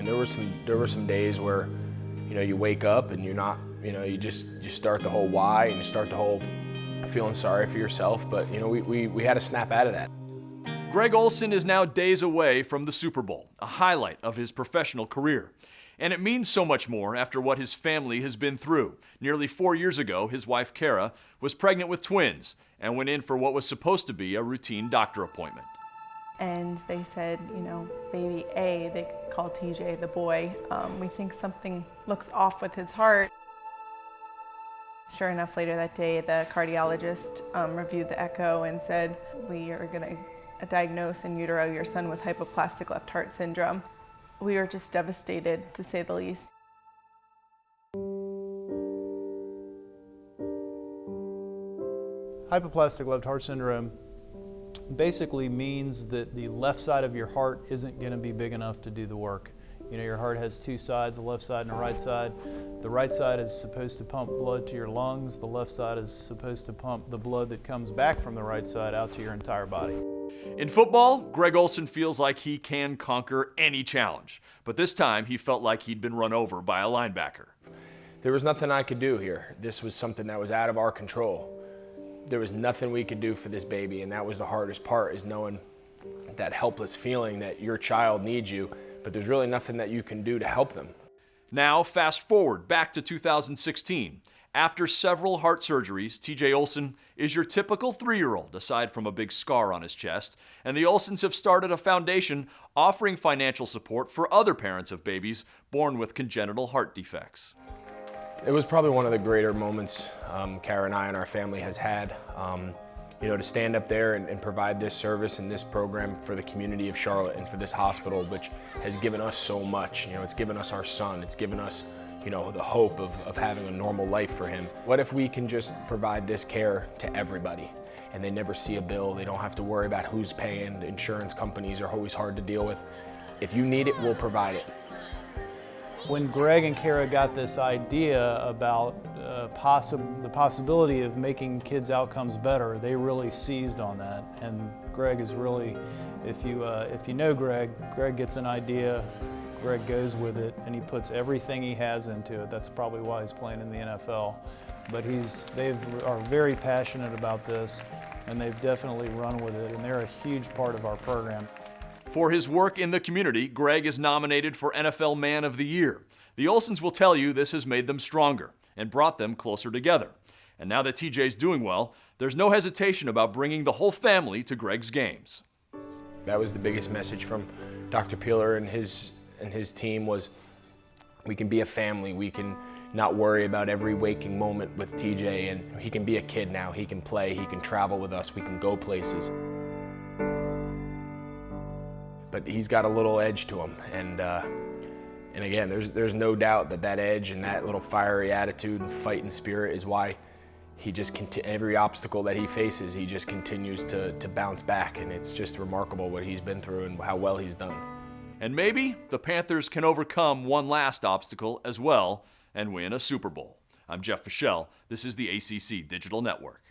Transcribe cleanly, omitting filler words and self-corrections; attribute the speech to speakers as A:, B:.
A: mean, there were some days where, you wake up and you're not, you start the whole why and you start the whole feeling sorry for yourself. But we had to snap out of that.
B: Greg Olsen is now days away from the Super Bowl, a highlight of his professional career. And it means so much more after what his family has been through. Nearly 4 years ago, his wife, Kara, was pregnant with twins and went in for what was supposed to be a routine doctor appointment.
C: And they said, baby A, they called TJ the boy, we think something looks off with his heart. Sure enough, later that day, the cardiologist reviewed the echo and said, we are going to diagnose in utero your son with hypoplastic left heart syndrome. We were just devastated, to say the least.
D: Hypoplastic left heart syndrome basically means that the left side of your heart isn't going to be big enough to do the work. Your heart has two sides, a left side and a right side. The right side is supposed to pump blood to your lungs. The left side is supposed to pump the blood that comes back from the right side out to your entire body.
B: In football, Greg Olsen feels like he can conquer any challenge. But this time, he felt like he'd been run over by a linebacker.
A: There was nothing I could do here. This was something that was out of our control. There was nothing we could do for this baby, and that was the hardest part, is knowing that helpless feeling that your child needs you, but there's really nothing that you can do to help them.
B: Now, fast forward back to 2016. After several heart surgeries, TJ Olsen is your typical 3-year-old, aside from a big scar on his chest, and the Olsens have started a foundation offering financial support for other parents of babies born with congenital heart defects.
A: It was probably one of the greater moments Kara and I and our family has had. To stand up there and provide this service and this program for the community of Charlotte and for this hospital, which has given us so much. It's given us our son. It's given us, the hope of having a normal life for him. What if we can just provide this care to everybody and they never see a bill? They don't have to worry about who's paying. The insurance companies are always hard to deal with. If you need it, we'll provide it.
D: When Greg and Kara got this idea about the possibility of making kids' outcomes better, they really seized on that. And Greg is really, if you know Greg gets an idea, Greg goes with it, and he puts everything he has into it. That's probably why he's playing in the NFL. But they are very passionate about this, and they've definitely run with it, and they're a huge part of our program.
B: For his work in the community, Greg is nominated for NFL Man of the Year. The Olsens will tell you this has made them stronger and brought them closer together. And now that TJ's doing well, there's no hesitation about bringing the whole family to Greg's games.
A: That was the biggest message from Dr. Peeler and his team, was we can be a family. We can not worry about every waking moment with TJ, and he can be a kid now. He can play, he can travel with us, we can go places. But he's got a little edge to him, and again, there's no doubt that edge and that little fiery attitude and fighting spirit is why he just every obstacle that he faces, he just continues to bounce back, and it's just remarkable what he's been through and how well he's done.
B: And maybe the Panthers can overcome one last obstacle as well and win a Super Bowl. I'm Jeff Fischel. This is the ACC Digital Network.